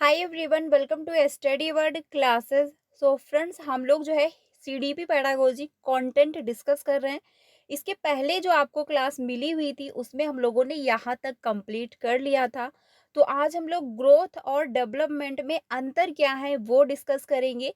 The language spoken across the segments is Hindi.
Hi everyone, welcome to study word classes. So friends, हम लोग जो है सीडीपी पेडागोजी कंटेंट डिस्कस कर रहे हैं। इसके पहले जो आपको क्लास मिली हुई थी उसमें हम लोगों ने यहाँ तक कंप्लीट कर लिया था। तो आज हम लोग ग्रोथ और डेवलपमेंट में अंतर क्या है वो डिस्कस करेंगे।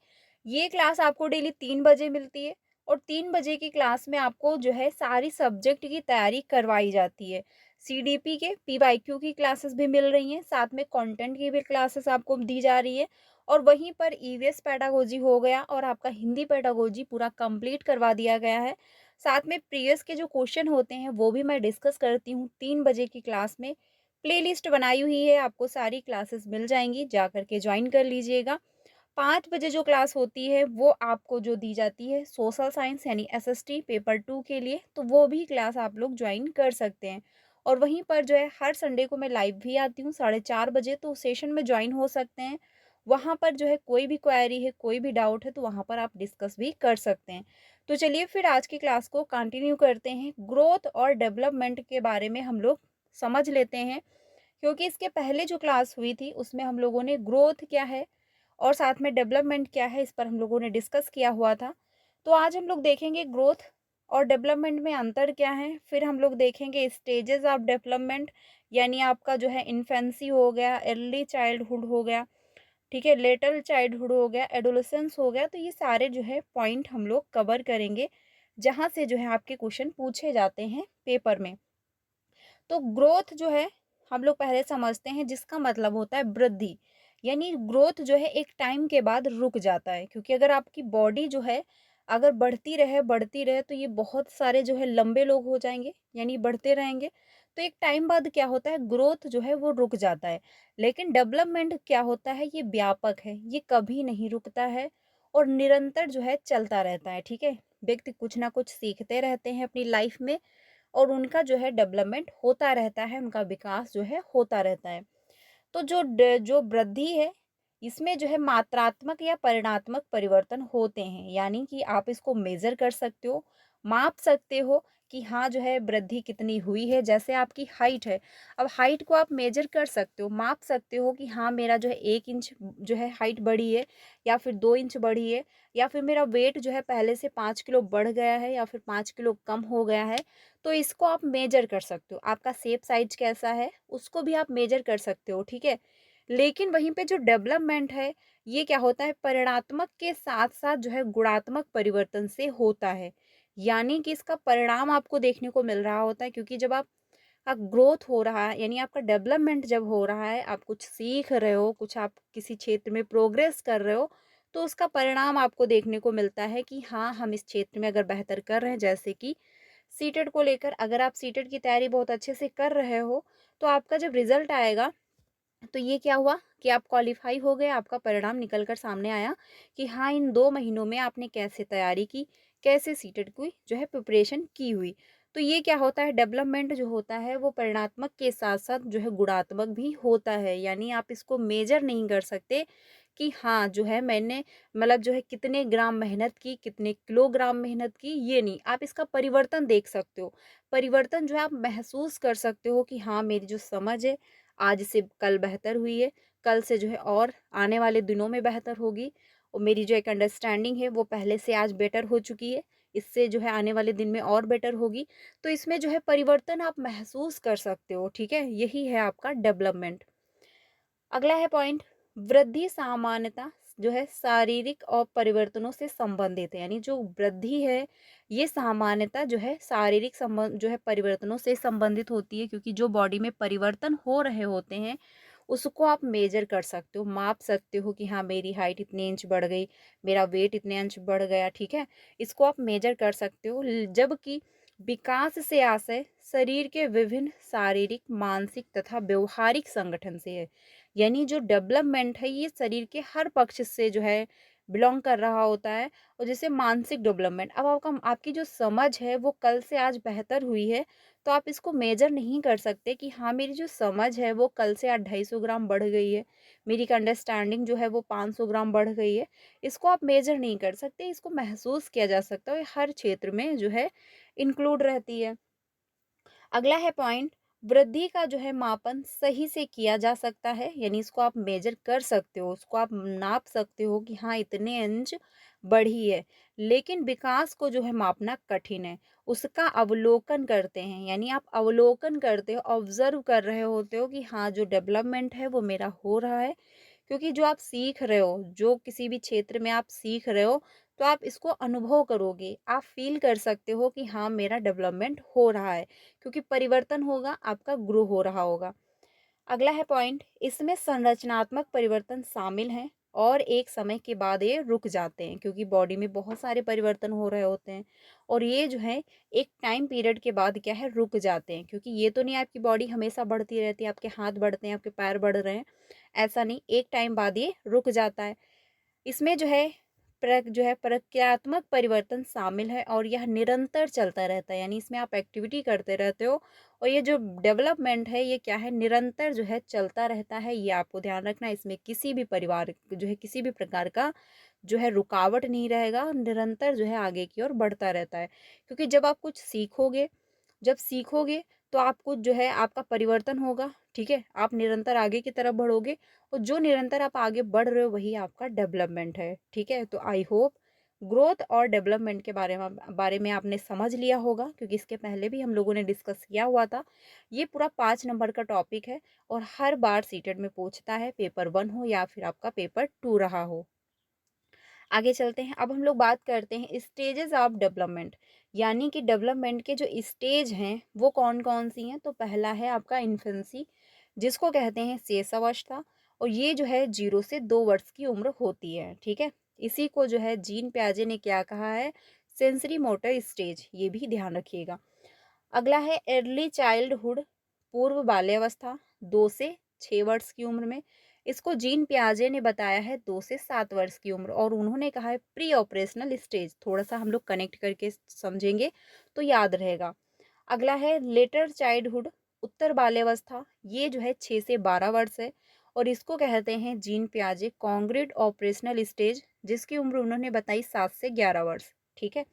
ये क्लास आपको डेली 3 बजे मिलती है और 3 बजे की क्लास में आपको जो है सारी सब्जेक्ट की तैयारी करवाई जाती है। सीडीपी के पीवाईक्यू की क्लासेस भी मिल रही हैं, साथ में कंटेंट की भी क्लासेस आपको दी जा रही है और वहीं पर ईवीएस पेडागोजी हो गया और आपका हिंदी पेडागोजी पूरा कंप्लीट करवा दिया गया है। साथ में प्रीवियस के जो क्वेश्चन होते हैं वो भी मैं डिस्कस करती हूँ 3 बजे की क्लास में। प्लेलिस्ट बनाई हुई है, आपको सारी क्लासेस मिल जाएंगी, जा करके ज्वाइन कर लीजिएगा। 5 बजे जो क्लास होती है वो आपको जो दी जाती है सोशल साइंस यानी एसएसटी पेपर 2 के लिए, तो वो भी क्लास आप लोग ज्वाइन कर सकते हैं। और वहीं पर जो है हर संडे को मैं लाइव भी आती हूँ 4:30 बजे, तो सेशन में ज्वाइन हो सकते हैं। वहाँ पर जो है कोई भी क्वेरी है, कोई भी डाउट है, तो वहाँ पर आप डिस्कस भी कर सकते हैं। तो चलिए फिर आज की क्लास को कंटिन्यू करते हैं। ग्रोथ और डेवलपमेंट के बारे में हम लोग समझ लेते हैं, क्योंकि इसके पहले जो क्लास हुई थी उसमें हम लोगों ने ग्रोथ क्या है और साथ में डेवलपमेंट क्या है इस पर हम लोगों ने डिस्कस किया हुआ था। तो आज हम लोग देखेंगे ग्रोथ और डेवलपमेंट में अंतर क्या है। फिर हम लोग देखेंगे स्टेजेस ऑफ डेवलपमेंट, यानी आपका जो है इन्फेंसी हो गया, अर्ली चाइल्डहुड हो गया, ठीक है, लिटिल चाइल्डहुड हो गया, एडोलेसेंस हो गया। तो ये सारे जो है पॉइंट हम लोग कवर करेंगे, जहाँ से जो है आपके क्वेश्चन पूछे जाते हैं पेपर में। तो ग्रोथ जो है हम लोग पहले समझते हैं, जिसका मतलब होता है वृद्धि। यानी ग्रोथ जो है एक टाइम के बाद रुक जाता है, क्योंकि अगर आपकी बॉडी जो है अगर बढ़ती रहे तो ये बहुत सारे जो है लंबे लोग हो जाएंगे, यानी बढ़ते रहेंगे। तो एक टाइम बाद क्या होता है, ग्रोथ जो है वो रुक जाता है। लेकिन डेवलपमेंट क्या होता है, ये व्यापक है, ये कभी नहीं रुकता है और निरंतर जो है चलता रहता है। ठीक है, व्यक्ति कुछ ना कुछ सीखते रहते हैं अपनी लाइफ में और उनका जो है डेवलपमेंट होता रहता है, उनका विकास जो है होता रहता है। तो जो वृद्धि है, इसमें जो है मात्रात्मक या परिणात्मक परिवर्तन होते हैं, यानी कि आप इसको मेजर कर सकते हो, माप सकते हो कि हाँ जो है वृद्धि कितनी हुई है। जैसे आपकी हाइट है, अब हाइट को आप मेजर कर सकते हो, माप सकते हो कि हाँ मेरा जो है 1 इंच जो है हाइट बढ़ी है या फिर 2 इंच बढ़ी है, या फिर मेरा वेट जो है पहले से 5 किलो बढ़ गया है या फिर 5 किलो कम हो गया है। तो इसको आप मेजर कर सकते हो। आपका शेप साइज कैसा है उसको भी आप मेजर कर सकते हो। ठीक है, लेकिन वहीं पे जो डेवलपमेंट है, ये क्या होता है, परिणात्मक के साथ साथ जो है गुणात्मक परिवर्तन से होता है। यानी कि इसका परिणाम आपको देखने को मिल रहा होता है, क्योंकि जब आपका ग्रोथ हो रहा है, यानी आपका डेवलपमेंट जब हो रहा है, आप कुछ सीख रहे हो, कुछ आप किसी क्षेत्र में प्रोग्रेस कर रहे हो, तो उसका परिणाम आपको देखने को मिलता है कि हाँ हम इस क्षेत्र में अगर बेहतर कर रहे हैं। जैसे कि सीटेट को लेकर, अगर आप सीटेट की तैयारी बहुत अच्छे से कर रहे हो, तो आपका जब रिजल्ट आएगा तो ये क्या हुआ कि आप क्वालिफाई हो गए, आपका परिणाम निकल कर सामने आया कि हाँ इन 2 महीनों में आपने कैसे तैयारी की, कैसे सीटेट की जो है प्रिपरेशन की हुई। तो ये क्या होता है, डेवलपमेंट जो होता है वो परिणात्मक के साथ साथ जो है गुणात्मक भी होता है। यानी आप इसको मेजर नहीं कर सकते कि हाँ जो है मैंने मतलब जो है कितने ग्राम मेहनत की, कितने किलोग्राम मेहनत की, ये नहीं, आप इसका परिवर्तन देख सकते हो। परिवर्तन जो है आप महसूस कर सकते हो कि हाँ मेरी जो समझ है आज से कल बेहतर हुई है, कल से जो है और आने वाले दिनों में बेहतर होगी, और मेरी जो एक अंडरस्टैंडिंग है वो पहले से आज बेटर हो चुकी है, इससे जो है आने वाले दिन में और बेटर होगी। तो इसमें जो है परिवर्तन आप महसूस कर सकते हो। ठीक है, यही है आपका डेवलपमेंट। अगला है पॉइंट, वृद्धि सामान्यता जो है शारीरिक और परिवर्तनों से संबंधित है। यानी जो वृद्धि है ये सामान्यता जो है शारीरिक संबंध जो है परिवर्तनों से संबंधित होती है, क्योंकि जो बॉडी में परिवर्तन हो रहे होते हैं उसको आप मेजर कर सकते हो, माप सकते हो कि हाँ मेरी हाइट इतने इंच बढ़ गई, मेरा वेट इतने इंच बढ़ गया। ठीक है, इसको आप मेजर कर सकते हो। जबकि विकास से आशय शरीर के विभिन्न शारीरिक, मानसिक तथा व्यवहारिक संगठन से है। यानी जो डेवलपमेंट है ये शरीर के हर पक्ष से जो है बिलोंग कर रहा होता है। और जैसे मानसिक डेवलपमेंट, अब आपका आपकी जो समझ है वो कल से आज बेहतर हुई है, तो आप इसको मेजर नहीं कर सकते कि हाँ मेरी जो समझ है वो कल से आज 250 ग्राम बढ़ गई है, मेरी अंडरस्टैंडिंग जो है वो 500 ग्राम बढ़ गई है। इसको आप मेजर नहीं कर सकते, इसको महसूस किया जा सकता है, हर क्षेत्र में जो है इंक्लूड रहती है। अगला है पॉइंट, वृद्धि का जो है मापन सही से किया जा सकता है, यानी इसको आप मेजर कर सकते हो, उसको आप नाप सकते हो कि हाँ इतने इंच बढ़ी है। लेकिन विकास को जो है मापना कठिन है। उसका अवलोकन करते हैं, यानी आप अवलोकन करते हो, ऑब्जर्व कर रहे होते हो कि हाँ जो डेवलपमेंट है वो मेरा हो रहा है। क्योंकि जो आप सीख रहे हो, जो किसी भी क्षेत्र में आप सीख रहे हो, तो आप इसको अनुभव करोगे, आप फ़ील कर सकते हो कि हाँ, मेरा डेवलपमेंट हो रहा है, क्योंकि परिवर्तन होगा, आपका ग्रो हो रहा होगा। अगला है पॉइंट, इसमें संरचनात्मक परिवर्तन शामिल हैं और एक समय के बाद ये रुक जाते हैं, क्योंकि बॉडी में बहुत सारे परिवर्तन हो रहे होते हैं और ये जो है एक टाइम पीरियड के बाद क्या है रुक जाते हैं, क्योंकि ये तो नहीं आपकी बॉडी हमेशा बढ़ती रहती है, आपके हाथ बढ़ते हैं, आपके पैर बढ़ रहे हैं, ऐसा नहीं, एक टाइम बाद ये रुक जाता है। इसमें जो है प्रक्रियात्मक परिवर्तन शामिल है और यह निरंतर चलता रहता है, यानी इसमें आप एक्टिविटी करते रहते हो और ये जो डेवलपमेंट है ये क्या है, निरंतर जो है चलता रहता है। ये आपको ध्यान रखना है, इसमें किसी भी परिवार जो है किसी भी प्रकार का जो है रुकावट नहीं रहेगा और निरंतर जो है आगे की ओर बढ़ता रहता है। क्योंकि जब सीखोगे तो आपको जो है आपका परिवर्तन होगा, ठीक है? आप निरंतर आगे की तरफ बढ़ोगे और जो निरंतर आप आगे बढ़ रहे हो वही आपका डेवलपमेंट है, ठीक है? तो आई होप ग्रोथ और डेवलपमेंट के बारे में आपने समझ लिया होगा, क्योंकि इसके पहले भी हम लोगों ने डिस्कस किया हुआ था। ये पूरा 5 नंबर का टॉपिक है और हर बार सीटेट में पूछता है, पेपर 1 हो या फिर आपका पेपर 2 रहा हो। आगे चलते हैं, अब हम लोग बात करते हैं स्टेजेस ऑफ डेवलपमेंट, यानी कि डेवलपमेंट के जो स्टेज हैं वो कौन कौन सी हैं। तो पहला है आपका इन्फेंसी, जिसको कहते हैं शेष अवस्था, और ये जो है 0 से 2 वर्ष की उम्र होती है, ठीक है? इसी को जो है जीन प्याजे ने क्या कहा है, सेंसरी मोटर स्टेज, ये भी ध्यान रखिएगा। अगला है अर्ली चाइल्डहुड, पूर्व बाल्यावस्था, 2 से 6 वर्ष की उम्र में। इसको जीन पियाजे ने बताया है 2 से 7 वर्ष की उम्र, और उन्होंने कहा है प्री ऑपरेशनल स्टेज। थोड़ा-सा हम लोग कनेक्ट करके समझेंगे तो याद रहेगा। अगला है लेटर चाइल्डहुड, उत्तर बाल्यावस्था, ये जो है 6 से 12 वर्ष है और इसको कहते हैं जीन पियाजे कॉन्क्रीट ऑपरेशनल स्टेज, जिसकी उम्र उन्होंने बताई 7 से 11 वर्ष, ठीक है?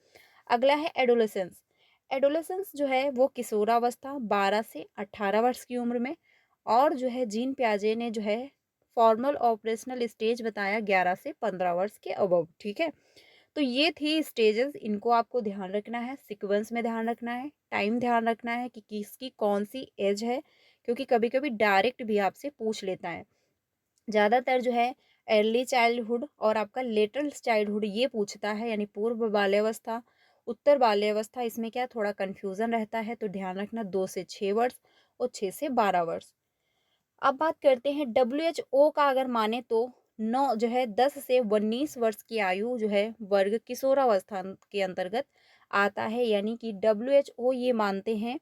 अगला है एडोलेसेंस। एडोलेसेंस जो है वो किशोरावस्था, 12 से 18 वर्ष की उम्र में, और जो है जीन प्याजे ने जो है फॉर्मल ऑपरेशनल स्टेज बताया 11 से 15 वर्ष के अबव, ठीक है? तो ये थी स्टेजेस, इनको आपको ध्यान रखना है, सीक्वेंस में ध्यान रखना है, टाइम ध्यान रखना है कि किसकी कौन सी एज है, क्योंकि कभी कभी डायरेक्ट भी आपसे पूछ लेता है। ज़्यादातर जो है अर्ली चाइल्डहुड और आपका लेटर चाइल्डहुड ये पूछता है, यानी पूर्व बाल्यावस्था, उत्तर बाल्यावस्था, इसमें क्या थोड़ा कन्फ्यूज़न रहता है, तो ध्यान रखना 2 से 6 वर्ष और 6 से 12 वर्ष। अब बात करते हैं WHO का, अगर माने तो 9 जो है 10 से 19 वर्ष की आयु जो है वर्ग किशोरावस्था के अंतर्गत आता है, यानी कि WHO ये मानते हैं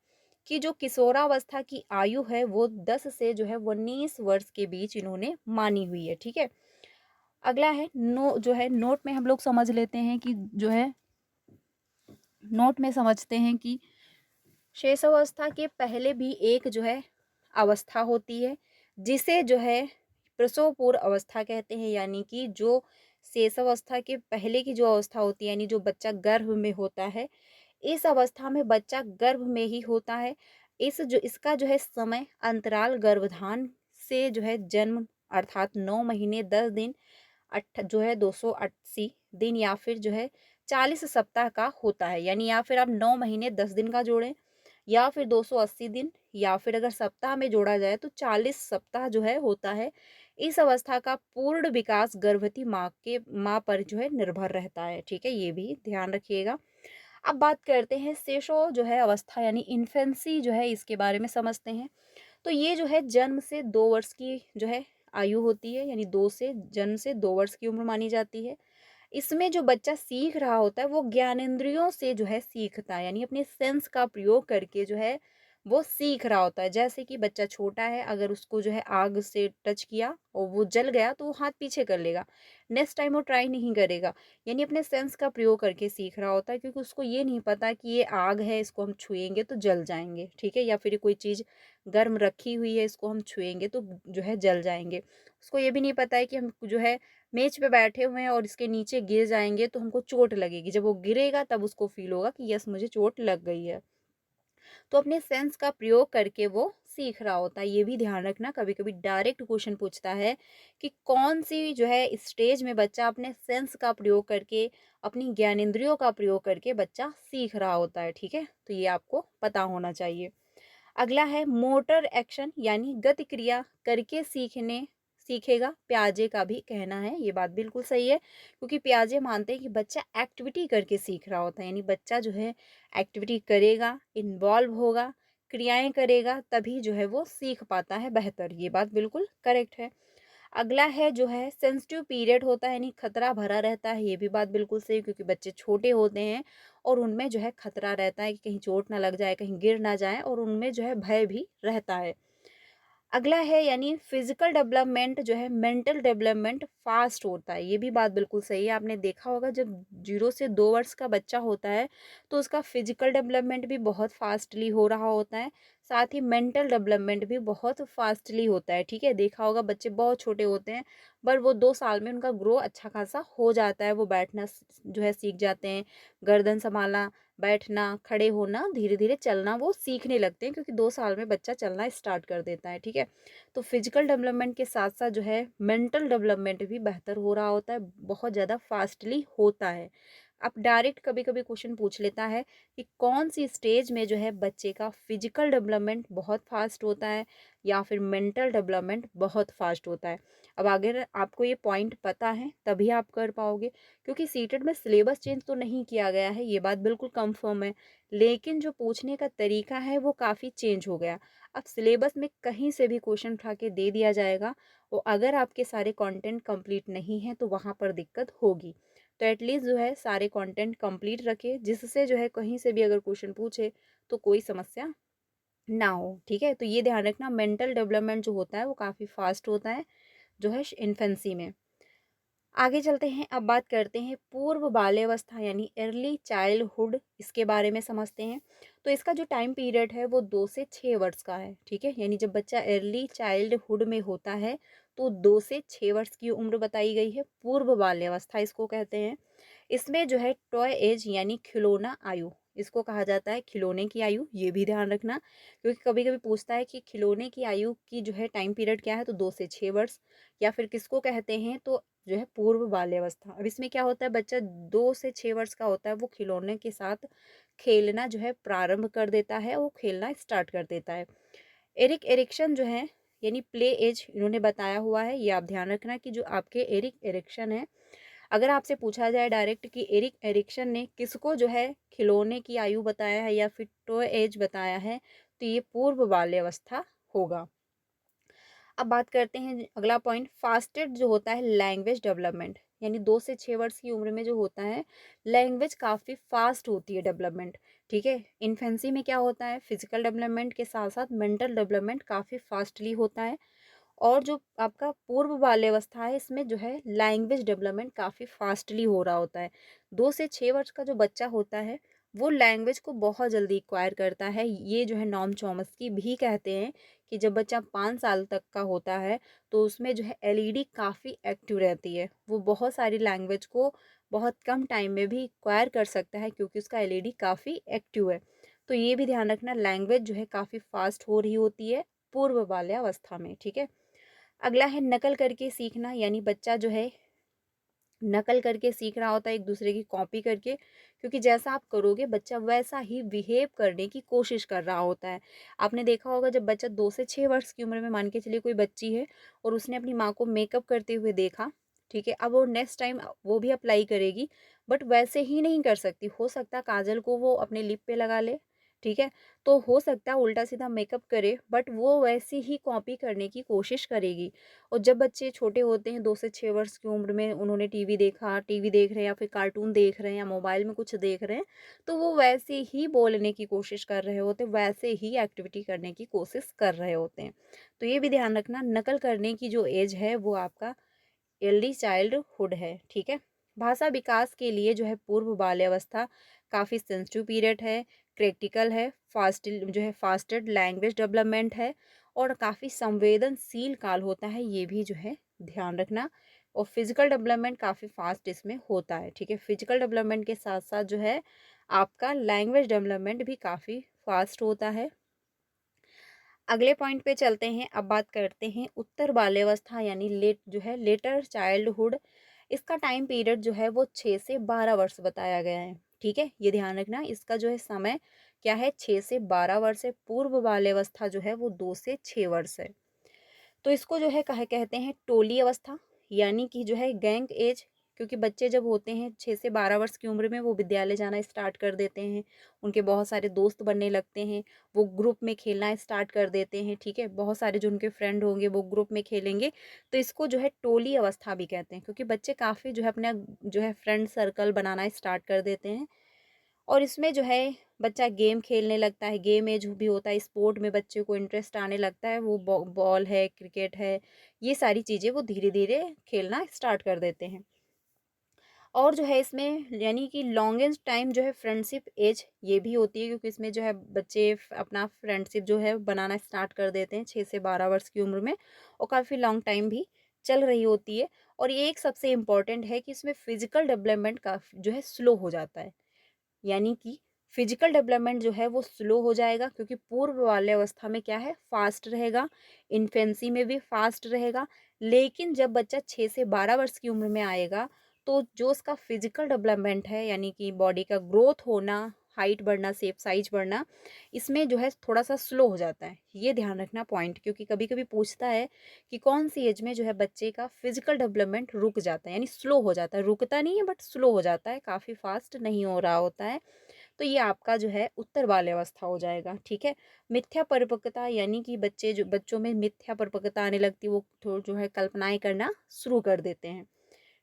कि जो किशोरावस्था की आयु है वो 10 से जो है 19 वर्ष के बीच इन्होंने मानी हुई है, ठीक है? अगला है जो है नोट में हम लोग समझ लेते हैं कि जो है नोट में समझते हैं कि शेषावस्था के पहले भी एक जो है अवस्था होती है, जिसे जो है प्रसव पूर्व अवस्था कहते हैं, यानी कि जो शेषावस्था के पहले की जो अवस्था होती है, यानी जो बच्चा गर्भ में होता है, इस अवस्था में बच्चा गर्भ में ही होता है। इसका जो है समय अंतराल गर्भधान से जो है जन्म अर्थात 9 महीने 10 दिन जो है 280 दिन या फिर जो है 40 सप्ताह का होता है, यानी या फिर आप 9 महीने 10 दिन का जोड़ें या फिर 280 दिन, या फिर अगर सप्ताह में जोड़ा जाए तो 40 सप्ताह जो है होता है। इस अवस्था का पूर्ण विकास गर्भवती माँ पर जो है निर्भर रहता है, ठीक है? ये भी ध्यान रखिएगा। अब बात करते हैं शेषो जो है अवस्था, यानी इन्फेंसी जो है, इसके बारे में समझते हैं। तो ये जो है जन्म से 2 वर्ष की जो है आयु होती है, यानी जन्म से 2 वर्ष की उम्र मानी जाती है। इसमें जो बच्चा सीख रहा होता है वो ज्ञानेंद्रियों से जो है सीखता है, यानी अपने सेंस का प्रयोग करके जो है वो सीख रहा होता है। जैसे कि बच्चा छोटा है, अगर उसको जो है आग से टच किया और वो जल गया तो वो हाथ पीछे कर लेगा, नेक्स्ट टाइम वो ट्राई नहीं करेगा, यानी अपने सेंस का प्रयोग करके सीख रहा होता है, क्योंकि उसको ये नहीं पता कि ये आग है, इसको हम छुएंगे तो जल जाएंगे, ठीक है? या फिर कोई चीज़ गर्म रखी हुई है, इसको हम छुएंगे तो जो है जल जाएंगे। उसको ये भी नहीं पता है कि हम जो है मेज पे बैठे हुए हैं और इसके नीचे गिर जाएंगे तो हमको चोट लगेगी, जब वो गिरेगा तब उसको फील होगा कि यस मुझे चोट लग गई है। तो अपने सेंस का प्रयोग करके वो सीख रहा होता है। ये भी ध्यान रखना, कभी-कभी डायरेक्ट क्वेश्चन पूछता है कि कौन-सी जो है स्टेज में बच्चा अपने सेंस का प्रयोग करके, अपनी ज्ञानेंद्रियों का प्रयोग करके बच्चा सीख रहा होता है, ठीक है? तो ये आपको पता होना चाहिए। अगला है मोटर एक्शन यानी गति क्रिया करके सीखेगा, पियाजे का भी कहना है। ये बात बिल्कुल सही है, क्योंकि पियाजे मानते हैं कि बच्चा एक्टिविटी करके सीख रहा होता है, यानी बच्चा जो है एक्टिविटी करेगा, इन्वॉल्व होगा, क्रियाएं करेगा, तभी जो है वो सीख पाता है बेहतर। ये बात बिल्कुल करेक्ट है। अगला है जो है सेंसिटिव पीरियड होता है, यानी खतरा भरा रहता है। ये भी बात बिल्कुल सही, क्योंकि बच्चे छोटे होते हैं और उनमें जो है खतरा रहता है कि कहीं चोट ना लग जाए, कहीं गिर ना जाए, और उनमें जो है भय भी रहता है। अगला है यानी फिजिकल डेवलपमेंट जो है मेंटल डेवलपमेंट फास्ट होता है। ये भी बात बिल्कुल सही है। आपने देखा होगा जब 0 से 2 वर्ष का बच्चा होता है तो उसका फिजिकल डेवलपमेंट भी बहुत फास्टली हो रहा होता है, साथ ही मेंटल डेवलपमेंट भी बहुत फास्टली होता है, ठीक है? देखा होगा बच्चे बहुत छोटे होते हैं, पर वो 2 साल में उनका ग्रो अच्छा खासा हो जाता है। वो बैठना जो है सीख जाते हैं, गर्दन संभालना, बैठना, खड़े होना, धीरे-धीरे चलना वो सीखने लगते हैं, क्योंकि 2 साल में बच्चा चलना स्टार्ट कर देता है, ठीक है? तो फिजिकल डेवलपमेंट के साथ-साथ जो है मेंटल डेवलपमेंट भी बेहतर हो रहा होता है, बहुत ज़्यादा फास्टली होता है। अब डायरेक्ट कभी-कभी क्वेश्चन पूछ लेता है कि कौन-सी स्टेज में जो है बच्चे का फिजिकल डेवलपमेंट बहुत फास्ट होता है या फिर मेंटल डेवलपमेंट बहुत फास्ट होता है। अब अगर आपको ये पॉइंट पता है तभी आप कर पाओगे, क्योंकि सीटेट में सिलेबस चेंज तो नहीं किया गया है, ये बात बिल्कुल कंफर्म है, लेकिन जो पूछने का तरीका है वो काफ़ी चेंज हो गया। अब सिलेबस में कहीं से भी क्वेश्चन उठा के दे दिया जाएगा, और अगर आपके सारे कंटेंट कंप्लीट नहीं है तो वहाँ पर दिक्कत होगी। तो एटलीस्ट जो है सारे कंटेंट कंप्लीट रखें, जिससे जो है कहीं से भी अगर क्वेश्चन पूछे तो कोई समस्या ना हो, ठीक है? तो ये ध्यान रखना, मेंटल डेवलपमेंट जो होता है वो काफ़ी फास्ट होता है जो है इन्फेंसी में। आगे चलते हैं, अब बात करते हैं पूर्व बाल्यावस्था यानी अर्ली चाइल्डहुड, इसके बारे में समझते हैं। तो इसका जो टाइम पीरियड है वो 2 से 6 वर्ष का है, ठीक है? यानी जब बच्चा अर्ली चाइल्डहुड में होता है तो 2 से 6 वर्ष की उम्र बताई गई है, पूर्व बाल्यावस्था इसको कहते हैं। इसमें जो है टॉय एज यानी खिलौना आयु, इसको कहा जाता है खिलौने की आयु। ये भी ध्यान रखना, क्योंकि कभी कभी पूछता है कि खिलौने की आयु की जो है टाइम पीरियड क्या है, तो 2 से 6 वर्ष, या फिर किसको कहते हैं तो जो है पूर्व बाल्यावस्था। अब इसमें क्या होता है, बच्चा 2 से 6 वर्ष का होता है, वो खिलौने के साथ खेलना जो है प्रारंभ कर देता है, वो खेलना स्टार्ट कर देता है। एरिक एरिक्सन जो है यानी प्ले एज इन्होंने बताया हुआ है, ये आप ध्यान रखना कि जो आपके एरिक एरिक्सन है, अगर आपसे पूछा जाए डायरेक्ट कि एरिक एरिक्सन ने किसको जो है खिलौने की आयु बताया है या फिर टॉय एज बताया है, तो ये पूर्व बाल्यावस्था होगा। अब बात करते हैं अगला पॉइंट, फास्टेड जो होता है लैंग्वेज डेवलपमेंट, यानी 2 से 6 वर्ष की उम्र में जो होता है लैंग्वेज काफ़ी फास्ट होती है डेवलपमेंट, ठीक है? इन्फेंसी में क्या होता है, फिजिकल डेवलपमेंट के साथ साथ मेंटल डेवलपमेंट काफ़ी फास्टली होता है। और जो आपका पूर्व बाल्यावस्था है इसमें जो है लैंग्वेज डेवलपमेंट काफ़ी फास्टली हो रहा होता है। 2 से 6 वर्ष का जो बच्चा होता है वो लैंग्वेज को बहुत जल्दी एक्वायर करता है। ये जो है नॉम चॉम्स्की भी कहते हैं कि जब बच्चा 5 साल तक का होता है तो उसमें जो है एलईडी काफ़ी एक्टिव रहती है, वो बहुत सारी लैंग्वेज को बहुत कम टाइम में भी एक्वायर कर सकता है, क्योंकि उसका एलईडी काफ़ी एक्टिव है। तो ये भी ध्यान रखना, लैंग्वेज जो है काफ़ी फास्ट हो रही होती है पूर्व बाल्यावस्था में, ठीक है? अगला है नकल करके सीखना, यानी बच्चा जो है नकल करके सीख रहा होता है, एक दूसरे की कॉपी करके, क्योंकि जैसा आप करोगे बच्चा वैसा ही बिहेव करने की कोशिश कर रहा होता है। आपने देखा होगा जब बच्चा 2 से 6 वर्ष की उम्र में, मान के चलिए कोई बच्ची है और उसने अपनी माँ को मेकअप करते हुए देखा, ठीक है? अब वो नेक्स्ट टाइम वो भी अप्लाई करेगी, बट वैसे ही नहीं कर सकती। हो सकता है काजल को वो अपने लिप पे लगा ले, ठीक है? तो हो सकता है उल्टा सीधा मेकअप करे, बट वो वैसी ही कॉपी करने की कोशिश करेगी। और जब बच्चे छोटे होते हैं 2 से 6 वर्ष की उम्र में, उन्होंने टीवी देखा, टीवी देख रहे हैं या फिर कार्टून देख रहे हैं या मोबाइल में कुछ देख रहे हैं, तो वो वैसे ही बोलने की कोशिश कर रहे होते हैं, वैसे ही एक्टिविटी करने की कोशिश कर रहे होते हैं। तो ये भी ध्यान रखना, नकल करने की जो एज है वो आपका अर्ली चाइल्डहुड है, ठीक है? भाषा विकास के लिए जो है पूर्व बाल्यावस्था काफ़ी सेंसिटिव पीरियड है, क्रिटिकल है, फास्ट जो है फास्टेड लैंग्वेज डेवलपमेंट है, और काफ़ी संवेदनशील काल होता है, ये भी जो है ध्यान रखना। और फिजिकल डेवलपमेंट काफ़ी फास्ट इसमें होता है, ठीक है? फिजिकल डेवलपमेंट के साथ साथ जो है आपका लैंग्वेज डेवलपमेंट भी काफ़ी फास्ट होता है। अगले पॉइंट पे चलते हैं। अब बात करते हैं उत्तर बाल्यावस्था यानी लेटर चाइल्डहुड। इसका टाइम पीरियड जो है वो 6 से 12 वर्ष बताया गया है। ठीक है, ये ध्यान रखना। इसका जो है समय क्या है, 6 से 12 वर्ष है। पूर्व बाल्यावस्था जो है वो 2 से 6 वर्ष है। तो इसको जो है कहे कहते हैं टोली अवस्था, यानी कि जो है गैंग एज। क्योंकि बच्चे जब होते हैं 6 से 12 वर्ष की उम्र में, वो विद्यालय जाना स्टार्ट कर देते हैं, उनके बहुत सारे दोस्त बनने लगते हैं, वो ग्रुप में खेलना स्टार्ट कर देते हैं। ठीक है, बहुत सारे जो उनके फ्रेंड होंगे वो ग्रुप में खेलेंगे, तो इसको जो है टोली अवस्था भी कहते हैं। क्योंकि बच्चे काफ़ी जो है अपना जो है फ्रेंड सर्कल बनाना स्टार्ट कर देते हैं। और इसमें जो है बच्चा गेम खेलने लगता है, गेम एज भी होता है, स्पोर्ट में बच्चे को इंटरेस्ट आने लगता है, वो बॉल है, क्रिकेट है, ये सारी चीज़ें वो धीरे धीरे खेलना स्टार्ट कर देते हैं। और जो है इसमें यानी कि लॉन्गेस्ट टाइम जो है फ्रेंडशिप एज ये भी होती है, क्योंकि इसमें जो है बच्चे अपना फ्रेंडशिप जो है बनाना स्टार्ट कर देते हैं 6 से 12 वर्ष की उम्र में, और काफ़ी लॉन्ग टाइम भी चल रही होती है। और ये एक सबसे इम्पॉर्टेंट है कि इसमें फिजिकल डेवलपमेंट काफ़ी जो है स्लो हो जाता है, यानी कि फिजिकल डेवलपमेंट जो है वो स्लो हो जाएगा। क्योंकि पूर्व वाले अवस्था में क्या है, फास्ट रहेगा, इन्फेंसी में भी फास्ट रहेगा। लेकिन जब बच्चा 6 से 12 वर्ष की उम्र में आएगा, तो जो उसका फिजिकल डेवलपमेंट है, यानी कि बॉडी का ग्रोथ होना, हाइट बढ़ना, शेप साइज बढ़ना, इसमें जो है थोड़ा सा स्लो हो जाता है। ये ध्यान रखना पॉइंट। क्योंकि कभी कभी पूछता है कि कौन सी एज में जो है बच्चे का फिजिकल डेवलपमेंट रुक जाता है, यानी स्लो हो जाता है। रुकता नहीं है बट स्लो हो जाता है, काफ़ी फास्ट नहीं हो रहा होता है। तो ये आपका जो है उत्तर बाल्यावस्था हो जाएगा। ठीक है, मिथ्या परिपक्वता, यानी कि बच्चों में मिथ्या परिपक्वता आने लगती है, वो जो है कल्पनाएं करना शुरू कर देते हैं।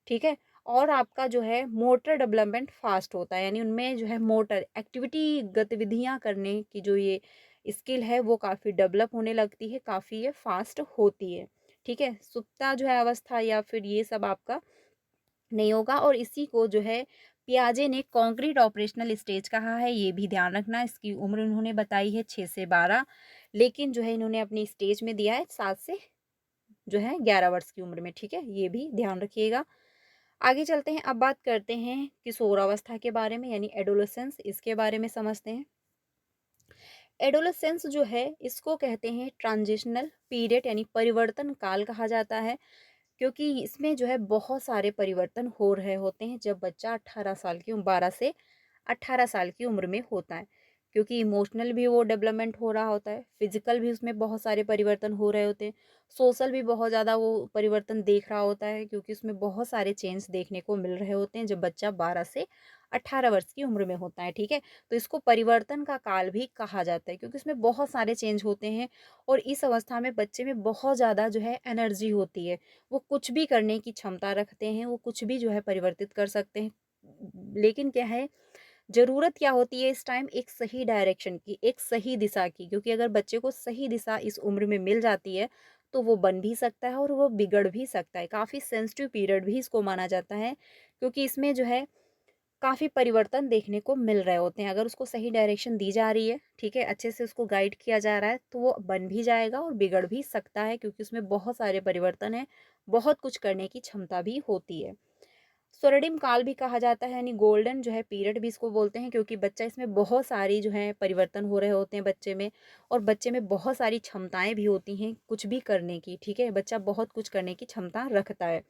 ठीक है, और आपका जो है मोटर डेवलपमेंट फास्ट होता है, यानी उनमें जो है मोटर एक्टिविटी गतिविधियां करने की जो ये स्किल है वो काफ़ी डेवलप होने लगती है, काफ़ी ये फास्ट होती है। ठीक है, सुप्ता जो है अवस्था या फिर ये सब आपका नहीं होगा। और इसी को जो है पियाजे ने कॉन्क्रीट ऑपरेशनल स्टेज कहा है, ये भी ध्यान रखना। इसकी उम्र उन्होंने बताई है 6 से 12, लेकिन जो है इन्होंने अपनी स्टेज में दिया है 7 से जो है 11 वर्ष की उम्र में। ठीक है, ये भी ध्यान रखिएगा। आगे चलते हैं। अब बात करते हैं किशोरावस्था के बारे में, यानी एडोलेसेंस, इसके बारे में समझते हैं। एडोलेसेंस जो है इसको कहते हैं ट्रांजिशनल पीरियड, यानी परिवर्तन काल कहा जाता है। क्योंकि इसमें जो है बहुत सारे परिवर्तन हो रहे होते हैं जब बच्चा 18 साल की 12 से 18 साल की उम्र में होता है। क्योंकि इमोशनल भी वो डेवलपमेंट हो रहा होता है, फिजिकल भी उसमें बहुत सारे परिवर्तन हो रहे होते हैं, सोशल भी बहुत ज़्यादा वो परिवर्तन देख रहा होता है। क्योंकि उसमें बहुत सारे चेंज देखने को मिल रहे होते हैं जब बच्चा 12 से 18 वर्ष की उम्र में होता है। ठीक है, तो इसको परिवर्तन का काल भी कहा जाता है, क्योंकि इसमें बहुत सारे चेंज होते हैं। और इस अवस्था में बच्चे में बहुत ज़्यादा जो है एनर्जी होती है, वो कुछ भी करने की क्षमता रखते हैं, वो कुछ भी जो है परिवर्तित कर सकते हैं। लेकिन क्या है, ज़रूरत क्या होती है इस टाइम, एक सही डायरेक्शन की, एक सही दिशा की। क्योंकि अगर बच्चे को सही दिशा इस उम्र में मिल जाती है, तो वो बन भी सकता है और वो बिगड़ भी सकता है। काफ़ी सेंसिटिव पीरियड भी इसको माना जाता है, क्योंकि इसमें जो है काफ़ी परिवर्तन देखने को मिल रहे होते हैं। अगर उसको सही डायरेक्शन दी जा रही है, ठीक है, अच्छे से उसको गाइड किया जा रहा है, तो वो बन भी जाएगा और बिगड़ भी सकता है। क्योंकि उसमें बहुत सारे परिवर्तन हैं, बहुत कुछ करने की क्षमता भी होती है। स्वर्णिम काल भी कहा जाता है, यानी गोल्डन जो है पीरियड भी इसको बोलते हैं। क्योंकि बच्चा इसमें बहुत सारी जो है परिवर्तन हो रहे होते हैं बच्चे में, और बच्चे में बहुत सारी क्षमताएं भी होती हैं कुछ भी करने की। ठीक है, बच्चा बहुत कुछ करने की क्षमता रखता है।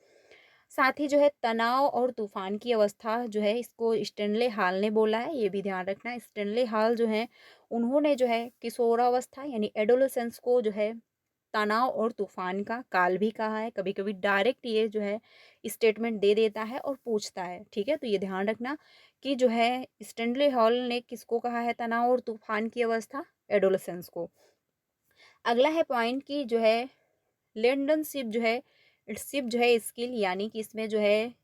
साथ ही जो है तनाव और तूफान की अवस्था जो है, इसको स्टेनले हाल ने बोला है, ये भी ध्यान रखना है। स्टेनले हाल जो है, उन्होंने जो है किशोरावस्था यानी एडोलेसेंस को जो है तनाव और तूफान का काल भी कहा है। कभी कभी डायरेक्ट ये जो है स्टेटमेंट दे देता है और पूछता है। ठीक है, तो ये ध्यान रखना कि जो है स्टेनले हॉल ने किसको कहा है तनाव और तूफान की अवस्था, एडोलेसेंस को। अगला है पॉइंट की जो है लेंडनशिप जो है, शिप जो है स्किल, यानी कि इसमें जो है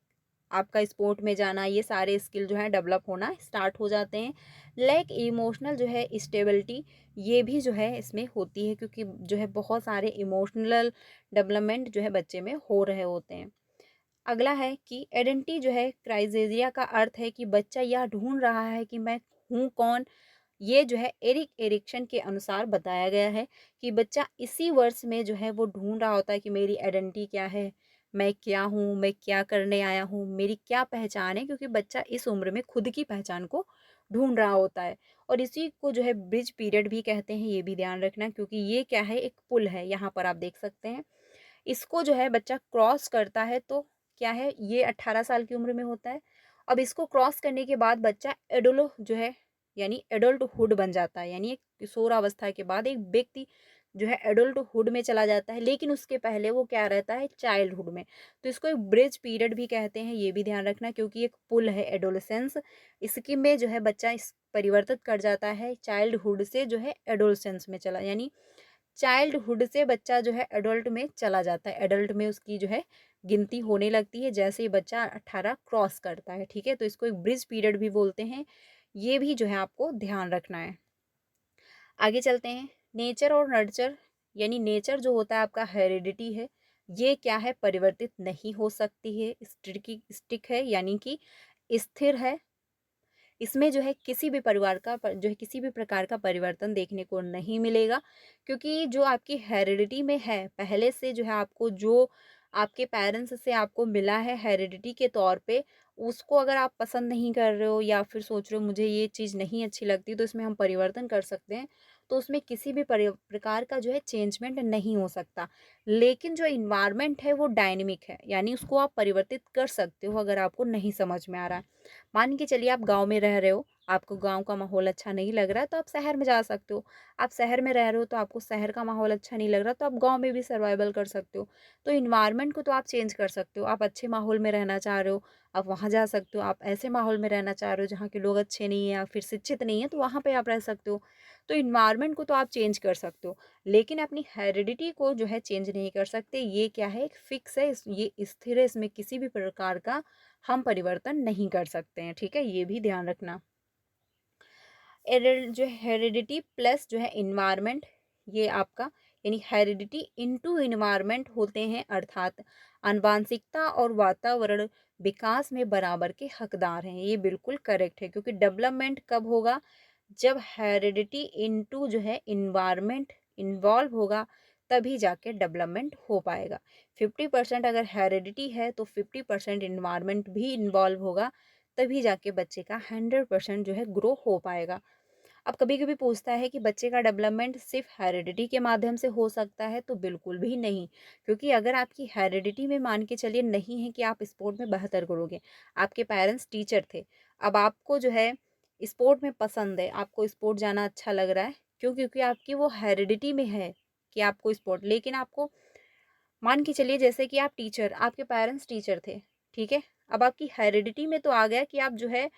आपका स्पोर्ट में जाना, ये सारे स्किल जो है डेवलप होना स्टार्ट हो जाते हैं। लाइक इमोशनल जो है स्टेबिलिटी, ये भी जो है इसमें होती है। क्योंकि जो है बहुत सारे इमोशनल डेवलपमेंट जो है बच्चे में हो रहे होते हैं। अगला है कि आइडेंटिटी जो है क्राइटेरिया का अर्थ है कि बच्चा यह ढूंढ रहा है कि मैं हूँ कौन। ये जो है एरिक एरिक्सन के अनुसार बताया गया है कि बच्चा इसी वर्ष में जो है वो ढूंढ रहा होता है कि मेरी आइडेंटिटी क्या है, मैं क्या हूँ, मैं क्या करने आया हूँ, मेरी क्या पहचान है। क्योंकि बच्चा इस उम्र में खुद की पहचान को ढूँढ रहा होता है। और इसी को जो है ब्रिज पीरियड भी कहते हैं, ये भी ध्यान रखना, क्योंकि ये क्या है, एक पुल है, यहाँ पर आप देख सकते हैं। इसको जो है बच्चा क्रॉस करता है तो क्या है, ये 18 साल की उम्र में होता है। अब इसको क्रॉस करने के बाद बच्चा एडोलो जो है यानी एडल्टहुड बन जाता है, यानी एक किशोरावस्था के बाद एक व्यक्ति जो है एडल्टहुड में चला जाता है, लेकिन उसके पहले वो क्या रहता है, चाइल्डहुड में। तो इसको एक ब्रिज पीरियड भी कहते हैं, ये भी ध्यान रखना, क्योंकि एक पुल है एडोलेसेंस, इसकी में जो है बच्चा इस परिवर्तित कर जाता है चाइल्डहुड से जो है एडोलेसेंस में चला, यानी चाइल्डहुड से बच्चा जो है एडल्ट में चला जाता है, एडल्ट में उसकी जो है गिनती होने लगती है जैसे ही बच्चा 18 क्रॉस करता है। ठीक है, तो इसको एक ब्रिज पीरियड भी बोलते हैं, ये भी जो है आपको ध्यान रखना है। आगे चलते हैं, नेचर और नर्चर, यानी नेचर जो होता है आपका हेरिडिटी है, ये क्या है, परिवर्तित नहीं हो सकती है, स्टिक है, यानी कि स्थिर है। इसमें जो है किसी भी परिवार का जो है किसी भी प्रकार का परिवर्तन देखने को नहीं मिलेगा, क्योंकि जो आपकी हेरिडिटी में है पहले से, जो है आपको जो आपके पेरेंट्स से आपको मिला है हेरिडिटी के तौर पे, उसको अगर आप पसंद नहीं कर रहे हो या फिर सोच रहे हो मुझे ये चीज़ नहीं अच्छी लगती, तो इसमें हम परिवर्तन कर सकते हैं। तो उसमें किसी भी प्रकार का जो है चेंजमेंट नहीं हो सकता। लेकिन जो इन्वायरमेंट है वो डायनेमिक है, यानी उसको आप परिवर्तित कर सकते हो अगर आपको नहीं समझ में आ रहा है। मान के चलिए आप गाँव में रह रहे हो, आपको गाँव का माहौल अच्छा नहीं लग रहा है, तो आप शहर में जा सकते हो। आप शहर में रह रहे हो तो आपको शहर का माहौल अच्छा नहीं लग रहा, तो आप गाँव में भी सर्वाइवल कर सकते हो। तो एनवायरनमेंट को तो आप चेंज कर सकते हो। आप अच्छे माहौल में रहना चाह रहे हो, आप वहाँ जा सकते हो। आप ऐसे माहौल में रहना चाह रहे हो जहाँ के लोग अच्छे नहीं हैं या फिर शिक्षित नहीं हैं, तो वहाँ पे आप रह सकते हो। तो एनवायरनमेंट को तो आप चेंज कर सकते हो, लेकिन अपनी हेरिडिटी को जो है चेंज नहीं कर सकते। ये क्या है, एक फिक्स है, ये स्थिर है, इसमें किसी भी प्रकार का हम परिवर्तन नहीं कर सकते हैं। ठीक है, ये भी ध्यान रखना। जो हेरिडिटी प्लस जो है इन्वायरमेंट, ये आपका यानी हेरिडिटी इनटू इन्वायरमेंट होते हैं, अर्थात आनुवांशिकता और वातावरण विकास में बराबर के हकदार हैं। ये बिल्कुल करेक्ट है, क्योंकि डेवलपमेंट कब होगा, जब हेरिडिटी इनटू जो है इन्वायरमेंट इन्वॉल्व होगा, तभी जाके डेवलपमेंट हो पाएगा। 50% अगर हेरिडिटी है तो 50% इन्वायरमेंट भी इन्वॉल्व होगा, तभी जाके बच्चे का 100% जो है ग्रो हो पाएगा। अब कभी कभी पूछता है कि बच्चे का डेवलपमेंट सिर्फ हेरिडिटी के माध्यम से हो सकता है, तो बिल्कुल भी नहीं। क्योंकि अगर आपकी हेरिडिटी में मान के चलिए नहीं है कि आप स्पोर्ट में बेहतर करोगे, आपके पेरेंट्स टीचर थे, अब आपको जो है स्पोर्ट में पसंद है, आपको स्पोर्ट जाना अच्छा लग रहा है, क्यों, क्योंकि आपकी वो हेरिडिटी में है कि आपको स्पोर्ट, लेकिन आपको मान के चलिए जैसे कि आप टीचर, आपके पेरेंट्स टीचर थे, ठीक है, अब आपकी हेरिडिटी में तो आ गया कि आप जो है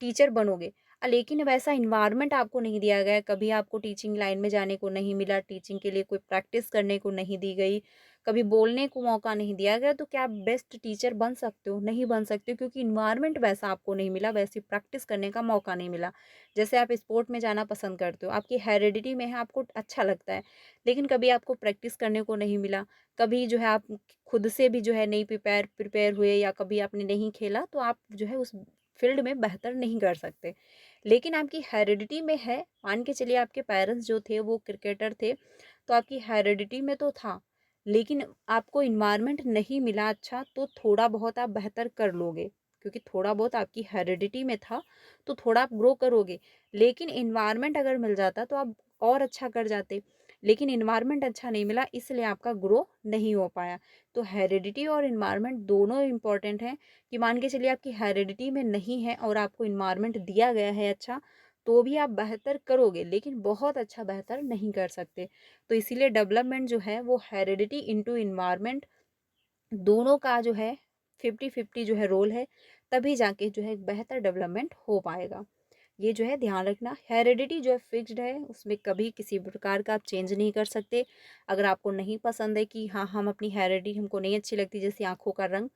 टीचर बनोगे। लेकिन वैसा इन्वायरमेंट आपको नहीं दिया गया, कभी आपको टीचिंग लाइन में जाने को नहीं मिला, टीचिंग के लिए कोई प्रैक्टिस करने को नहीं दी गई, कभी बोलने को मौका नहीं दिया गया, तो क्या आप बेस्ट टीचर बन सकते हो? नहीं बन सकते, क्योंकि इन्वायरमेंट वैसा आपको नहीं मिला, वैसी प्रैक्टिस करने का मौका नहीं मिला। जैसे आप स्पोर्ट में जाना पसंद करते हो, आपकी हेरिडिटी में है, आपको अच्छा लगता है, लेकिन कभी आपको प्रैक्टिस करने को नहीं मिला, कभी जो है आप खुद से भी जो है नहीं प्रिपेयर प्रिपेयर हुए, या कभी आपने नहीं खेला, तो आप जो है उस फील्ड में बेहतर नहीं कर सकते। लेकिन आपकी हेरिडिटी में है, मान के चलिए आपके पेरेंट्स जो थे वो क्रिकेटर थे, तो आपकी हेरिडिटी में तो था, लेकिन आपको इन्वायरमेंट नहीं मिला अच्छा, तो थोड़ा बहुत आप बेहतर कर लोगे, क्योंकि थोड़ा बहुत आपकी हेरिडिटी में था, तो थोड़ा आप ग्रो करोगे। लेकिन इन्वायरमेंट अगर मिल जाता तो आप और अच्छा कर जाते, लेकिन इन्वायरमेंट अच्छा नहीं मिला, इसलिए आपका ग्रो नहीं हो पाया। तो हेरिडिटी और इन्वायरमेंट दोनों इंपॉर्टेंट हैं, कि मान के चलिए आपकी हेरिडिटी में नहीं है और आपको इन्वायरमेंट दिया गया है अच्छा, तो भी आप बेहतर करोगे, लेकिन बहुत अच्छा बेहतर नहीं कर सकते। तो इसीलिए डेवलपमेंट जो है वो हेरिडिटी इनटू इन्वायरमेंट दोनों का जो है 50-50 जो है रोल है, तभी जाके जो है एक बेहतर डेवलपमेंट हो पाएगा। ये जो है ध्यान रखना, हेरिडिटी जो है फिक्स्ड है, उसमें कभी किसी प्रकार का आप चेंज नहीं कर सकते। अगर आपको नहीं पसंद है कि हाँ, हम अपनी हेरिडिटी हमको नहीं अच्छी लगती, जैसे आँखों का रंग,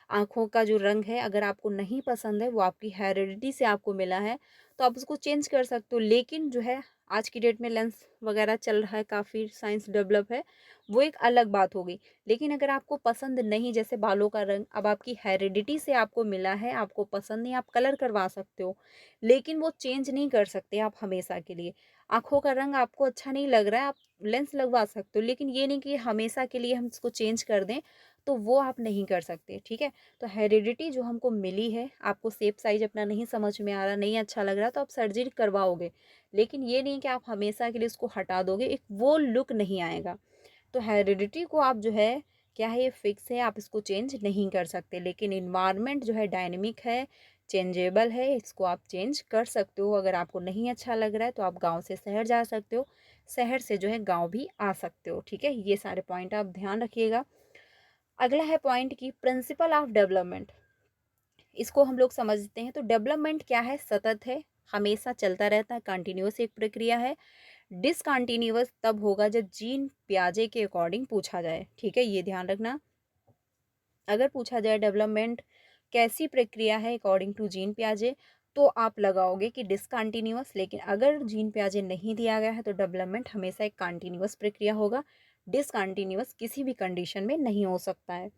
आँखों का जो रंग है अगर आपको नहीं पसंद है, वो आपकी हेरिडिटी से आपको मिला है, तो आप उसको चेंज कर सकते हो। लेकिन जो है आज की डेट में लेंस वगैरह चल रहा है, काफ़ी साइंस डेवलप है, वो एक अलग बात हो गई। लेकिन अगर आपको पसंद नहीं, जैसे बालों का रंग अब आपकी हेरिडिटी से आपको मिला है, आपको पसंद नहीं, आप कलर करवा सकते हो, लेकिन वो चेंज नहीं कर सकते आप हमेशा के लिए। आँखों का रंग आपको अच्छा नहीं लग रहा है, आप लेंस लगवा सकते हो, लेकिन ये नहीं कि हमेशा के लिए हम इसको चेंज कर दें, तो वो आप नहीं कर सकते, ठीक है। तो हेरिडिटी जो हमको मिली है, आपको शेप साइज अपना नहीं समझ में आ रहा, नहीं अच्छा लग रहा, तो आप सर्जरी करवाओगे, लेकिन ये नहीं कि आप हमेशा के लिए उसको हटा दोगे, एक वो लुक नहीं आएगा। तो हेरिडिटी को आप जो है क्या है, ये फिक्स है, आप इसको चेंज नहीं कर सकते, लेकिन इन्वायरमेंट जो है डायनेमिक है, चेंजेबल है, इसको आप चेंज कर सकते हो। अगर आपको नहीं अच्छा लग रहा है तो आप गांव से शहर जा सकते हो, शहर से जो है गांव भी आ सकते हो, ठीक है। ये सारे पॉइंट आप ध्यान रखिएगा। अगला है पॉइंट की प्रिंसिपल ऑफ डेवलपमेंट। इसको हम लोग समझते हैं। तो डेवलपमेंट क्या है, सतत है, हमेशा चलता रहता है, कंटिन्यूस एक प्रक्रिया है। डिसकंटिन्यूअस तब होगा जब जीन पियाजे के अकॉर्डिंग पूछा जाए, ठीक है, ये ध्यान रखना। अगर पूछा जाए डेवलपमेंट कैसी प्रक्रिया है अकॉर्डिंग टू जीन पियाजे, तो आप लगाओगे कि डिसकंटिन्यूअस। लेकिन अगर जीन पियाजे नहीं दिया गया है तो डेवलपमेंट हमेशा एक कंटिन्यूअस प्रक्रिया होगा, डिसकंटिन्यूअस किसी भी कंडीशन में नहीं हो सकता है।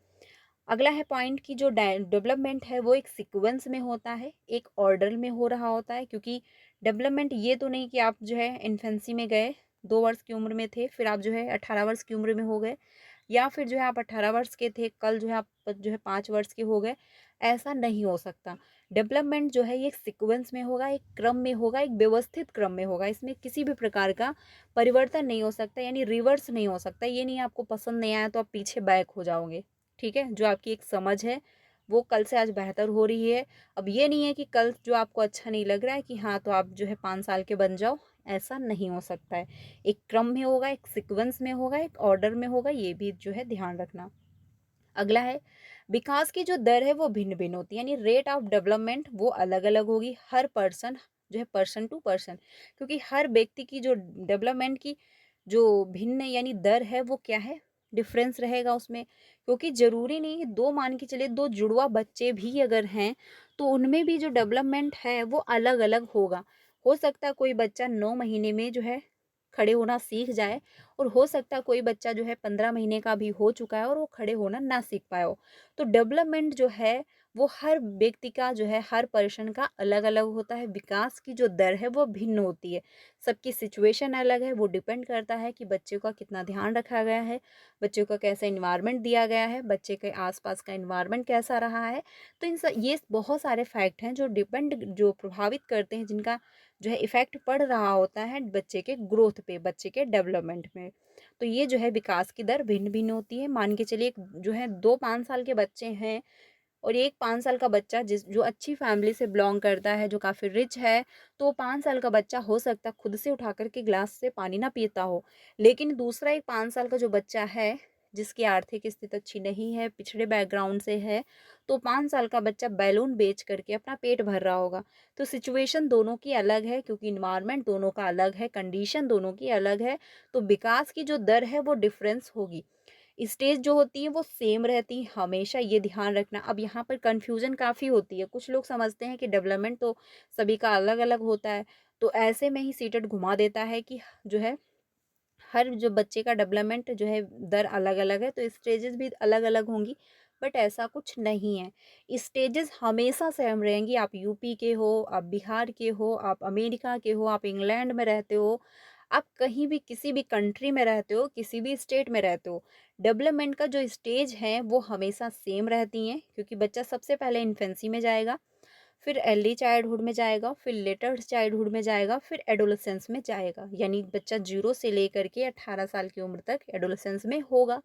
अगला है पॉइंट की जो डेवलपमेंट है वो एक सीक्वेंस में होता है, एक ऑर्डर में हो रहा होता है। क्योंकि डेवलपमेंट ये तो नहीं कि आप जो है इन्फेंसी में गए, 2 वर्ष की उम्र में थे, फिर आप जो है 18 वर्ष की उम्र में हो गए, या फिर जो है आप 18 वर्ष के थे, कल जो है आप जो है 5 वर्ष के हो गए, ऐसा नहीं हो सकता। डेवलपमेंट जो है ये एक सीक्वेंस में होगा, एक क्रम में होगा, एक व्यवस्थित क्रम में होगा, इसमें किसी भी प्रकार का परिवर्तन नहीं हो सकता, यानी रिवर्स नहीं हो सकता। ये नहीं आपको पसंद नहीं आया तो आप पीछे बैक हो जाओगे, ठीक है। जो आपकी एक समझ है वो कल से आज बेहतर हो रही है। अब ये नहीं है कि कल जो आपको अच्छा नहीं लग रहा है कि हाँ तो आप जो है 5 साल के बन जाओ, ऐसा नहीं हो सकता है। एक क्रम में होगा, एक सीक्वेंस में होगा, एक ऑर्डर में होगा, ये भी जो है ध्यान रखना। अगला है विकास की जो दर है वो भिन्न भिन्न होती है, यानी रेट ऑफ डेवलपमेंट वो अलग अलग होगी हर पर्सन, जो है पर्सन टू पर्सन। क्योंकि हर व्यक्ति की जो डेवलपमेंट की जो भिन्न यानी दर है वो क्या है, डिफरेंस रहेगा उसमें। क्योंकि जरूरी नहीं है, दो मान के चले दो जुड़वा बच्चे भी अगर हैं तो उनमें भी जो डेवलपमेंट है वो अलग अलग होगा। हो सकता है कोई बच्चा 9 महीने में जो है खड़े होना सीख जाए, और हो सकता है कोई बच्चा जो है 15 महीने का भी हो चुका है और वो खड़े होना ना सीख पाए हो। तो डेवलपमेंट जो है वो हर व्यक्ति का जो है, हर पर्सन का अलग अलग होता है। विकास की जो दर है वो भिन्न होती है, सबकी सिचुएशन अलग है। वो डिपेंड करता है कि बच्चे का कितना ध्यान रखा गया है, बच्चे को कैसा इन्वायरमेंट दिया गया है, बच्चे के आसपास का इन्वायरमेंट कैसा रहा है। तो ये बहुत सारे फैक्ट हैं जो डिपेंड, जो प्रभावित करते हैं, जिनका जो है इफेक्ट पड़ रहा होता है बच्चे के ग्रोथ पे, बच्चे के डेवलपमेंट में। तो ये जो है विकास की दर भिन्न भिन्न होती है। मान के चलिए जो है 2 5 साल के बच्चे हैं और एक 5 साल का बच्चा जिस जो अच्छी फैमिली से बिलोंग करता है, जो काफ़ी रिच है, तो 5 साल का बच्चा हो सकता है खुद से उठा करके ग्लास से पानी ना पीता हो। लेकिन दूसरा एक 5 साल का जो बच्चा है, जिसकी आर्थिक स्थिति अच्छी नहीं है, पिछड़े बैकग्राउंड से है, तो 5 साल का बच्चा बैलून बेच करके अपना पेट भर रहा होगा। तो सिचुएशन दोनों की अलग है, क्योंकि इन्वायरमेंट दोनों का अलग है, कंडीशन दोनों की अलग है। तो विकास की जो दर है वो डिफरेंस होगी। स्टेज जो होती है वो सेम रहती है हमेशा, ये ध्यान रखना। अब यहाँ पर कन्फ्यूजन काफ़ी होती है, कुछ लोग समझते हैं कि डेवलपमेंट तो सभी का अलग अलग होता है, तो ऐसे में ही सीटेट घुमा देता है कि जो है हर जो बच्चे का डेवलपमेंट जो है दर अलग अलग है, तो स्टेजेस भी अलग अलग होंगी। बट ऐसा कुछ नहीं है, स्टेजेस हमेशा सेम रहेंगी। आप यूपी के हो, आप बिहार के हो, आप अमेरिका के हो, आप इंग्लैंड में रहते हो, आप कहीं भी किसी भी कंट्री में रहते हो, किसी भी स्टेट में रहते हो, डेवलपमेंट का जो स्टेज है वो हमेशा सेम रहती हैं। क्योंकि बच्चा सबसे पहले इन्फेंसी में जाएगा, फिर अर्ली चाइल्डहुड में जाएगा, फिर लेटर चाइल्डहुड में जाएगा, फिर एडोलेसेंस में जाएगा। यानी बच्चा 0 से लेकर के 18 साल की उम्र तक एडोलेसेंस में होगा।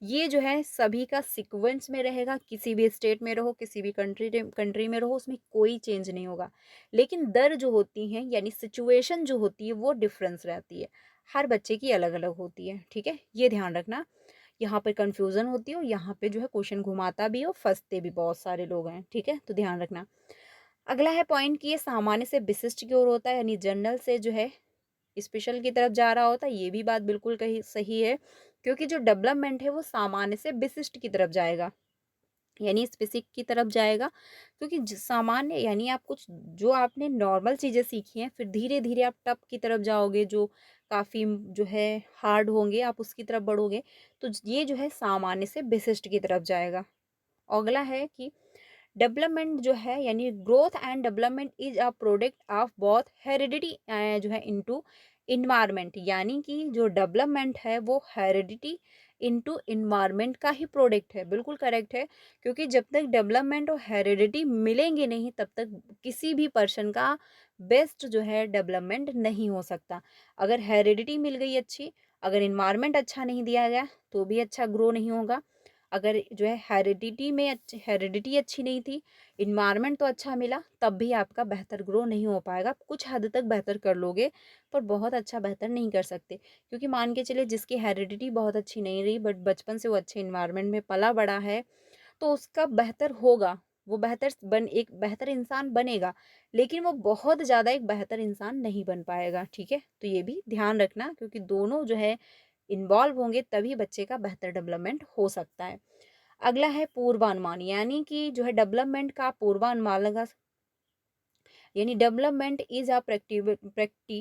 ये जो है सभी का सीक्वेंस में रहेगा, किसी भी स्टेट में रहो, किसी भी कंट्री में रहो, उसमें कोई चेंज नहीं होगा। लेकिन दर जो होती हैं यानी सिचुएशन जो होती है वो डिफरेंस रहती है, हर बच्चे की अलग अलग होती है, ठीक है। ये ध्यान रखना, यहाँ पर कंफ्यूजन होती है और यहाँ पे जो है क्वेश्चन घुमाता भी और फंसते भी बहुत सारे लोग हैं, ठीक है, तो ध्यान रखना। अगला है पॉइंट कि ये सामान्य से विशिष्ट की ओर होता है, यानी जनरल से जो है स्पेशल की तरफ जा रहा होता है। ये भी बात बिल्कुल कही सही है, क्योंकि जो डेवलपमेंट है वो सामान्य से विशिष्ट की तरफ जाएगा, यानी स्पेसिफिक की तरफ जाएगा। क्योंकि सामान्य यानी आप कुछ जो आपने नॉर्मल चीज़ें सीखी हैं, फिर धीरे धीरे आप टफ की तरफ जाओगे, जो काफ़ी जो है हार्ड होंगे, आप उसकी तरफ बढ़ोगे। तो ये जो है सामान्य से विशिष्ट की तरफ जाएगा। अगला है कि डेवलपमेंट जो है यानी growth and development is a product of both heredity जो है इनटू इन्वायरमेंट, यानी कि जो डेवलपमेंट है वो हेरिडिटी इनटू एनवायरनमेंट का ही प्रोडक्ट है। बिल्कुल करेक्ट है, क्योंकि जब तक डेवलपमेंट और हेरिडिटी मिलेंगे नहीं तब तक किसी भी पर्सन का बेस्ट जो है डेवलपमेंट नहीं हो सकता। अगर हेरिडिटी मिल गई अच्छी, अगर एनवायरनमेंट अच्छा नहीं दिया गया तो भी अच्छा ग्रो नहीं होगा। अगर जो है हेरिडिटी अच्छी नहीं थी, इन्वायरमेंट तो अच्छा मिला, तब भी आपका बेहतर ग्रो नहीं हो पाएगा। कुछ हद तक बेहतर कर लोगे पर बहुत अच्छा बेहतर नहीं कर सकते, क्योंकि मान के चले जिसकी हेरिडिटी बहुत अच्छी नहीं रही बट बचपन से वो अच्छे इन्वायरमेंट में पला बड़ा है तो उसका बेहतर होगा, वो एक बेहतर इंसान बनेगा, लेकिन वो बहुत ज़्यादा एक बेहतर इंसान नहीं बन पाएगा। ठीक है, तो ये भी ध्यान रखना, क्योंकि दोनों जो है इन्वॉल्व होंगे तभी बच्चे का बेहतर डेवलपमेंट हो सकता है। अगला है पूर्वानुमान, यानी कि जो है डेवलपमेंट का पूर्वानुमान लगा, यानी डेवलपमेंट इज अ प्रैक्टिटेबल,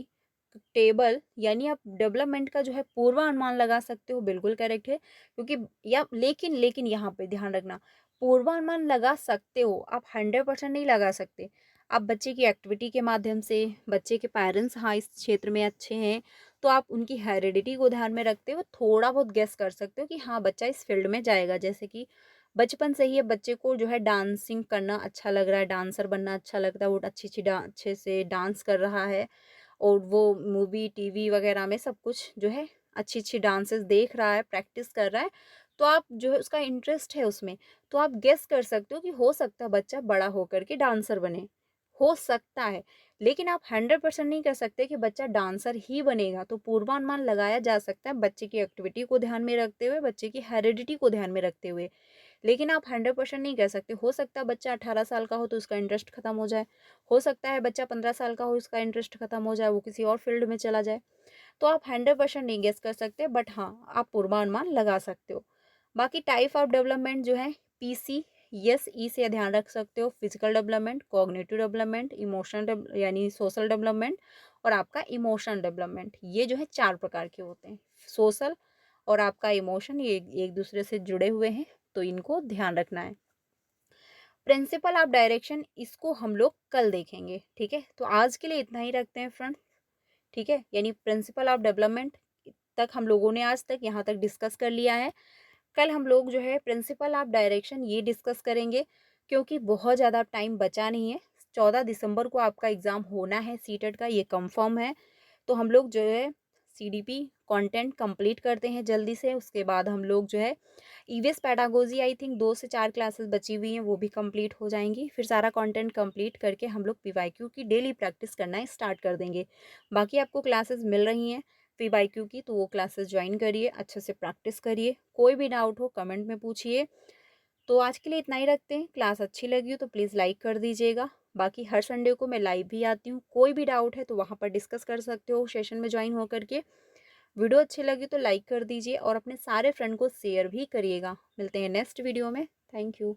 यानी आप डेवलपमेंट का जो है पूर्वानुमान लगा सकते हो। बिल्कुल करेक्ट है, क्योंकि या लेकिन यहाँ पे ध्यान रखना, पूर्वानुमान लगा सकते हो, आप 100% नहीं लगा सकते। आप बच्चे की एक्टिविटी के माध्यम से, बच्चे के पेरेंट्स हाँ इस क्षेत्र में अच्छे हैं तो आप उनकी हेरिडिटी को ध्यान में रखते हुए थोड़ा बहुत गेस कर सकते हो कि हाँ बच्चा इस फील्ड में जाएगा। जैसे कि बचपन से ही बच्चे को जो है डांसिंग करना अच्छा लग रहा है, डांसर बनना अच्छा लगता है, वो अच्छे से डांस कर रहा है और वो मूवी टीवी वगैरह में सब कुछ जो है अच्छी अच्छी डांसेस देख रहा है, प्रैक्टिस कर रहा है, तो आप जो है उसका इंटरेस्ट है उसमें, तो आप गेस कर सकते हो कि हो सकता है बच्चा बड़ा होकर के डांसर बने, हो सकता है। लेकिन आप 100% नहीं कर सकते कि बच्चा डांसर ही बनेगा। तो पूर्वानुमान लगाया जा सकता है बच्चे की एक्टिविटी को ध्यान में रखते हुए, बच्चे की हेरिडिटी को ध्यान में रखते हुए, लेकिन आप 100% नहीं कह सकते। हो सकता है बच्चा 18 साल का हो तो उसका इंटरेस्ट खत्म हो जाए, हो सकता है बच्चा 15 साल का हो उसका इंटरेस्ट खत्म हो जाए, वो किसी और फील्ड में चला जाए। तो आप 100% नहीं गेस कर सकते, बट हाँ आप पूर्वानुमान लगा सकते हो। बाकी टाइप ऑफ डेवलपमेंट जो है पीसी, यस ई से ध्यान रख सकते हो, physical development, cognitive development, emotional यानी सोशल डेवलपमेंट और आपका इमोशनल डेवलपमेंट, ये जो है 4 प्रकार के होते हैं। सोशल और आपका इमोशन ये एक दूसरे से जुड़े हुए हैं, तो इनको ध्यान रखना है। प्रिंसिपल ऑफ डायरेक्शन इसको हम लोग कल देखेंगे। ठीक है, तो आज के लिए इतना ही रखते हैं फ्रेंड्स। ठीक है, यानी प्रिंसिपल ऑफ डेवलपमेंट तक हम लोगों ने आज तक यहाँ तक डिस्कस कर लिया है। कल हम लोग जो है प्रिंसिपल ऑफ डायरेक्शन ये डिस्कस करेंगे, क्योंकि बहुत ज़्यादा टाइम बचा नहीं है। 14 दिसंबर को आपका एग्ज़ाम होना है सीटेट का, ये कंफर्म है। तो हम लोग जो है सीडीपी कंटेंट कंप्लीट करते हैं जल्दी से, उसके बाद हम लोग जो है ईवीएस पेडागोजी आई थिंक 2 से 4 क्लासेस बची हुई हैं, वो भी कंप्लीट हो जाएंगी। फिर सारा कंटेंट कंप्लीट करके हम लोग पीवाईक्यू की डेली प्रैक्टिस करना स्टार्ट कर देंगे। बाकी आपको क्लासेस मिल रही हैं पीवाईक्यू की, तो वो क्लासेस ज्वाइन करिए, अच्छे से प्रैक्टिस करिए। कोई भी डाउट हो कमेंट में पूछिए। तो आज के लिए इतना ही रखते हैं। क्लास अच्छी लगी हो तो प्लीज़ लाइक कर दीजिएगा। बाकी हर संडे को मैं लाइव भी आती हूँ, कोई भी डाउट है तो वहाँ पर डिस्कस कर सकते हो सेशन में ज्वाइन होकर के। वीडियो अच्छी लगी तो लाइक कर दीजिए और अपने सारे फ्रेंड को शेयर भी करिएगा। मिलते हैं नेक्स्ट वीडियो में। Thank you.